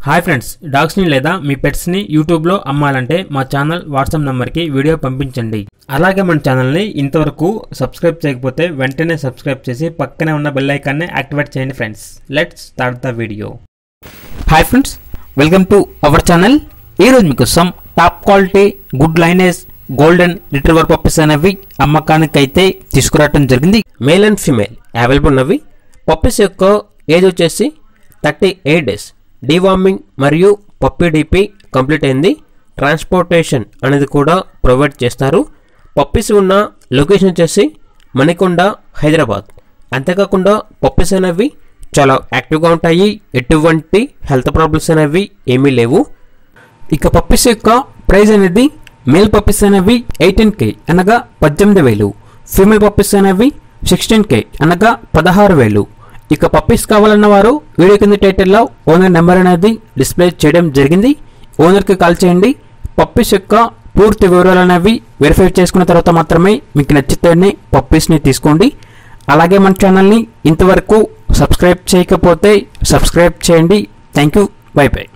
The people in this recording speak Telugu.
హాయ్ ఫ్రెండ్స్, డాగ్స్ని లేదా మీ పెట్స్ని యూట్యూబ్లో అమ్మాలంటే మా ఛానల్ వాట్సాప్ నెంబర్కి వీడియో పంపించండి. అలాగే మన ఛానల్ని ఇంతవరకు సబ్స్క్రైబ్ చేయకపోతే వెంటనే సబ్స్క్రైబ్ చేసి పక్కనే ఉన్న బెల్ ఐకాన్ని యాక్టివేట్ చేయండి friends. Let's start the video. Hi friends, welcome to our channel. ఈరోజు మీకోసం top quality good lineage golden retriever puppies అనేవి అమ్మకానికి అయితే తీసుకురావడం జరిగింది. మేల్ అండ్ ఫీమేల్ అవైలబుల్ ఉన్నవి. పప్పీస్ యొక్క ఏజ్ వచ్చేసి 38 days. డీవార్మింగ్ మరియు పప్పీ డీపీ కంప్లీట్ అయింది. ట్రాన్స్పోర్టేషన్ అనేది కూడా ప్రొవైడ్ చేస్తారు. పప్పీస్ ఉన్న లొకేషన్ వచ్చేసి మణికొండ, హైదరాబాద్. అంతేకాకుండా పప్పీస్ అనేవి చాలా యాక్టివ్గా ఉంటాయి. ఎటువంటి హెల్త్ ప్రాబ్లమ్స్ అనేవి ఏమీ లేవు. ఇక పప్పీస్ యొక్క ప్రైస్ అనేది మేల్ పప్పీస్ అనేవి 18K అనగా 18,000. ఫీమేల్ పప్పీస్ అనేవి 16K అనగా 16,000. ఇక పప్పీస్ కావాలన్న వారు వీడియో కింద టైటిల్లో ఓనర్ నెంబర్ అనేది డిస్ప్లే చేయడం జరిగింది. ఓనర్కి కాల్ చేయండి. పప్పీస్ యొక్క పూర్తి వివరాలు అనేవి వెరిఫై చేసుకున్న తర్వాత మాత్రమే మీకు నచ్చితేనే పప్పీస్ని తీసుకోండి. అలాగే మన ఛానల్ని ఇంతవరకు సబ్స్క్రైబ్ చేయకపోతే సబ్స్క్రైబ్ చేయండి. Thank you. By by.